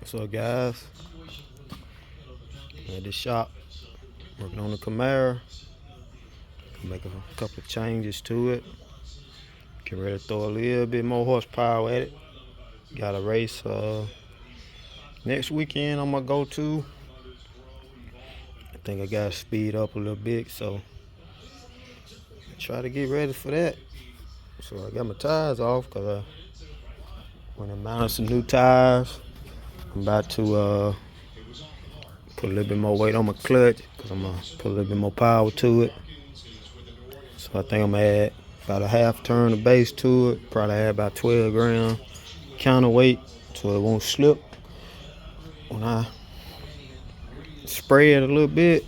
What's up, guys? At the shop, working on the Camaro. Make a couple of changes to it. Get ready to throw a little bit more horsepower at it. Got a race next weekend I'm gonna go to. I think I gotta speed up a little bit, so try to get ready for that. So I got my tires off because I went and mounted some new tires. I'm about to put a little bit more weight on my clutch because I'm gonna put a little bit more power to it. So I think I'm gonna add about a half turn of base to it. Probably add about 12 grams counterweight so it won't slip when I spray it a little bit.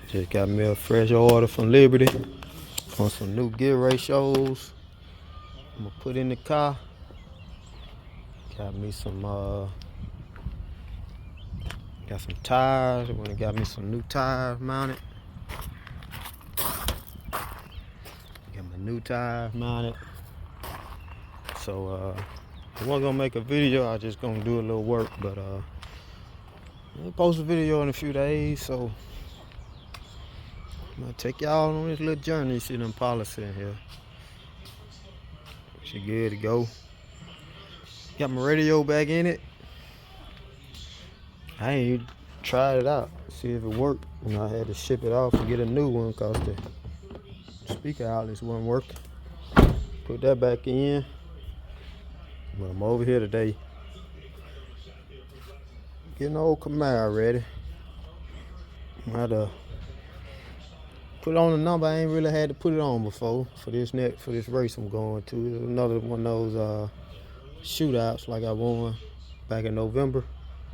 Just got me a fresh order from Liberty on some new gear ratios. I'm gonna put in the car. Got me some got some tires. I went and got me some new tires mounted. Got my new tires mounted. So I wasn't gonna make a video, I just gonna do a little work, but I'll post a video in a few days, so I'm gonna take y'all on this little journey. You see them policy in here. She good to go. Got my radio back in it. I ain't even tried it out, see if it worked. You know, I had to ship it off and get a new one because the speaker outlets wasn't working. Put that back in. But I'm over here today getting the old Camaro ready. I had to put on the number. I ain't really had to put it on before for this race I'm going to. It's another one of those shootouts like I won back in November.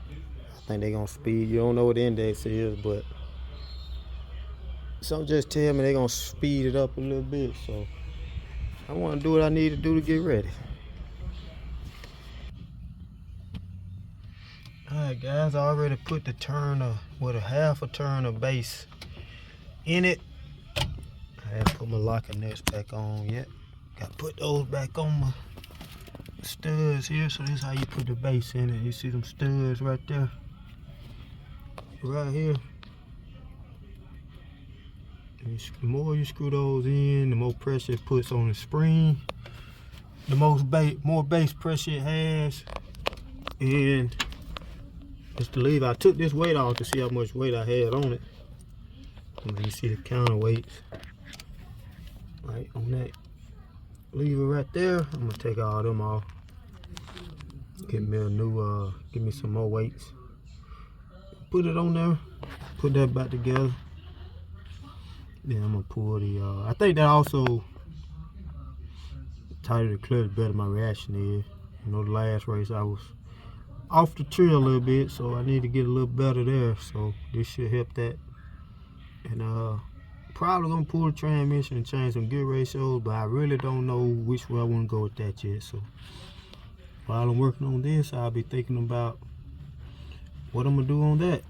I think they gonna speed. You don't know what the index is, but something just tell me they gonna speed it up a little bit. So I want to do what I need to do to get ready. Alright guys, I already put the turn with a half a turn of base in it. I haven't put my locking nuts back on yet. Got to put those back on my studs here. So this is how you put the base in it. You see them studs right there? Right here. And the more you screw those in, the more pressure it puts on the spring. The more base pressure it has. And just to leave, I took this weight off to see how much weight I had on it. And you see the counterweights right on that lever right there. I'm gonna take all them off. Get me a new, give me some more weights. Put it on there. Put that back together. Then I'm gonna pull the. I think that also tighter the clutch, better my reaction is. You know, the last race I was off the trail a little bit, so I need to get a little better there. So this should help that. And probably gonna pull the transmission and change some gear ratios, but I really don't know which way I want to go with that yet. So while I'm working on this, I'll be thinking about what I'm gonna do on that.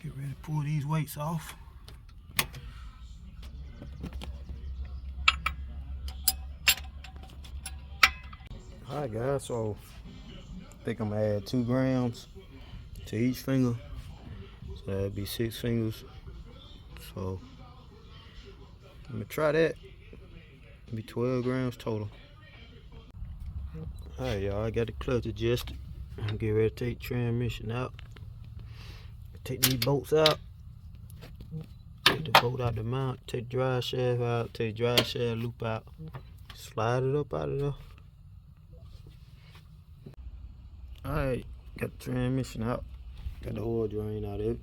Get ready to pull these weights off. Alright guys, so I think I'm gonna add 2 grams to each finger. So that'd be 6 fingers. So I'm gonna try that. It'll be 12 grams total. Alright y'all, I got the clutch adjusted. I'm getting ready to take the transmission out. Take these bolts out. Take the bolt out the mount. Take the drive shaft out. Take the drive shaft loop out. Slide it up out of there. Alright, got the transmission out. Got the oil drain out of it.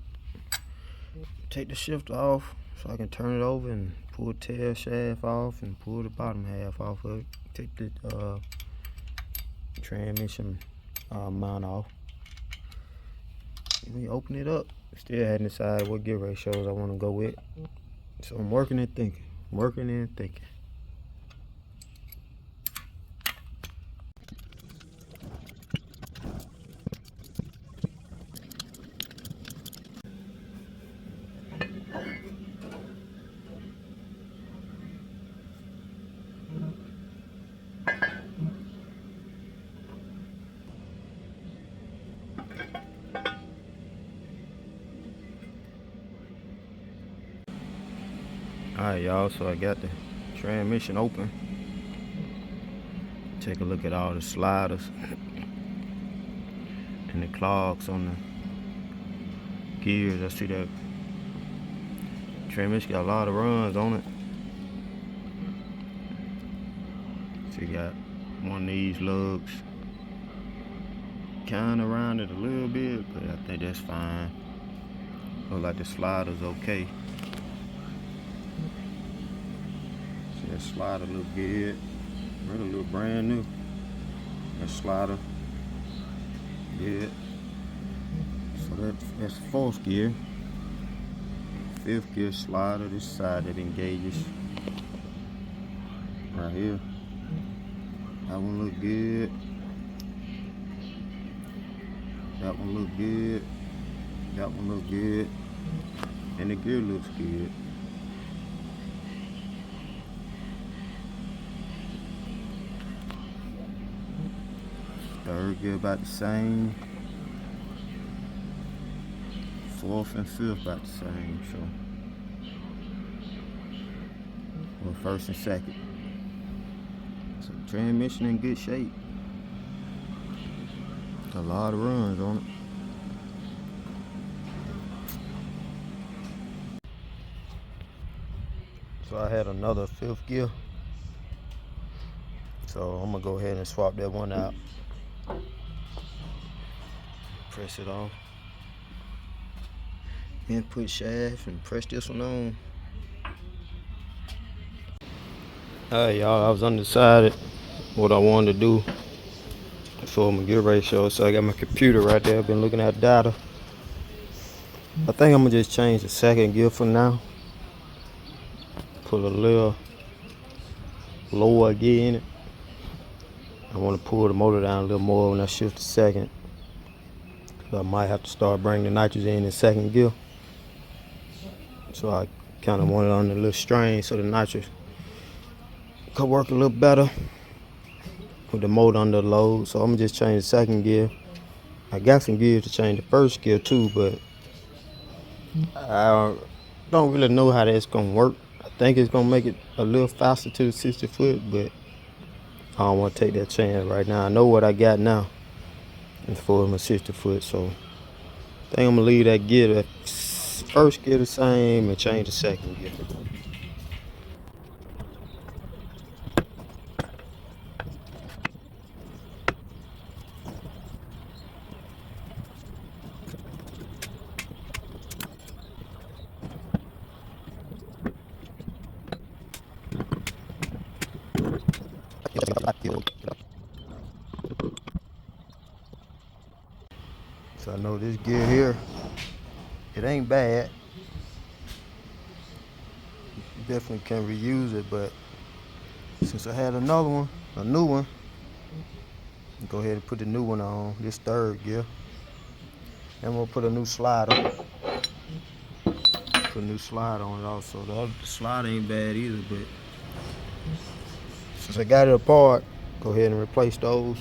Take the shifter off so I can turn it over and pull the tail shaft off and pull the bottom half off of it. Take the transmission mount off. Let me open it up. Still hadn't decided what gear ratios I want to go with. So I'm working and thinking. Working and thinking. Alright y'all, so I got the transmission open. Take a look at all the sliders and the clogs on the gears. I see that transmission got a lot of runs on it. So you got one of these lugs kind of rounded a little bit, but I think that's fine. Look like the slider's okay. See that slider look good. Really look brand new. That slider, good. So that's fourth gear. Fifth gear slider, this side that engages. Right here. That one look good. That one look good. That one look good. And the gear looks good. Third gear about the same. Fourth and fifth about the same. So, well, first and second. So transmission in good shape. A lot of runs on it. So I had another fifth gear. So I'm gonna go ahead and swap that one out. Press it off. Input shaft and press this one on. Alright y'all, I was undecided what I wanted to do for my gear ratio, so I got my computer right there. I've been looking at data. I think I'm gonna just change the second gear for now. Put a little lower gear in it. I want to pull the motor down a little more when I shift to second. So I might have to start bringing the nitrogen in second gear. So I kind of want it on a little strain so the nitrous could work a little better with the motor under load. So I'm gonna just change the second gear. I got some gears to change the first gear too, but I don't really know how that's gonna work. I think it's gonna make it a little faster to the 60 foot, but I don't want to take that chance right now. I know what I got now for my 60 foot, so I think I'm gonna leave that gear, that first gear the same, and change the second gear. So I know this gear here, it ain't bad. Definitely can reuse it, but since I had another one, a new one, go ahead and put the new one on, this third gear. And we'll put a new slider. Put a new slider on it also. The other slider ain't bad either, but since I got it apart, go ahead and replace those.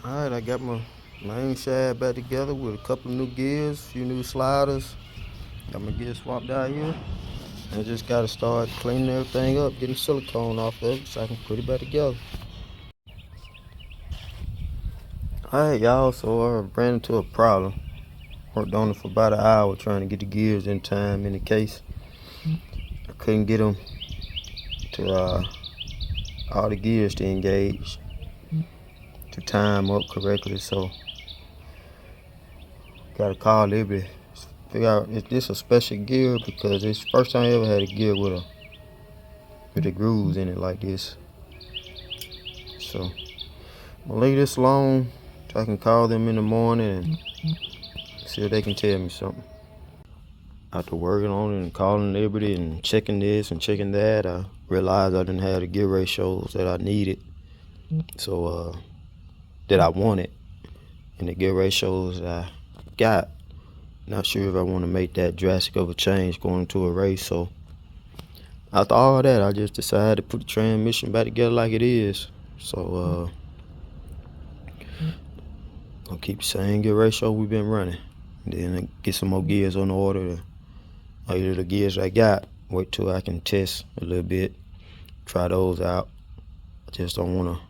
Alright, I got my main shaft back together with a couple of new gears, a few new sliders. Got my gear swapped out here. And I just gotta start cleaning everything up, getting silicone off of it so I can put it back together. Alright y'all, so I ran into a problem. Worked on it for about an hour trying to get the gears in time in the case. I couldn't get them to all the gears to engage to time up correctly, so gotta call Liberty, figure out is this a special gear, because it's the first time I ever had a gear with the grooves in it like this. So I'm gonna leave this alone so I can call them in the morning and see if they can tell me something. After working on it and calling Liberty and checking this and checking that, I realized I didn't have the gear ratios that I needed, so that I wanted, and the gear ratios that I got. Not sure if I want to make that drastic of a change going into a race, so after all that, I just decided to put the transmission back together like it is. So I'll keep the same gear ratio we've been running. Then get some more gears on the order. Either the gears I got, wait till I can test a little bit, try those out. I just don't want to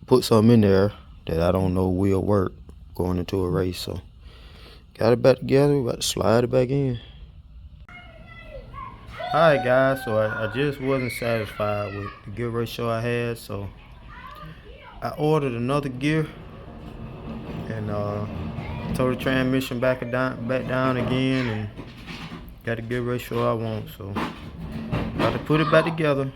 put something in there that I don't know will work going into a race. So got it back together, we got to slide it back in. Alright guys, so I just wasn't satisfied with the gear ratio I had, so I ordered another gear and tore the transmission back down again and got the gear ratio I want. So got to put it back together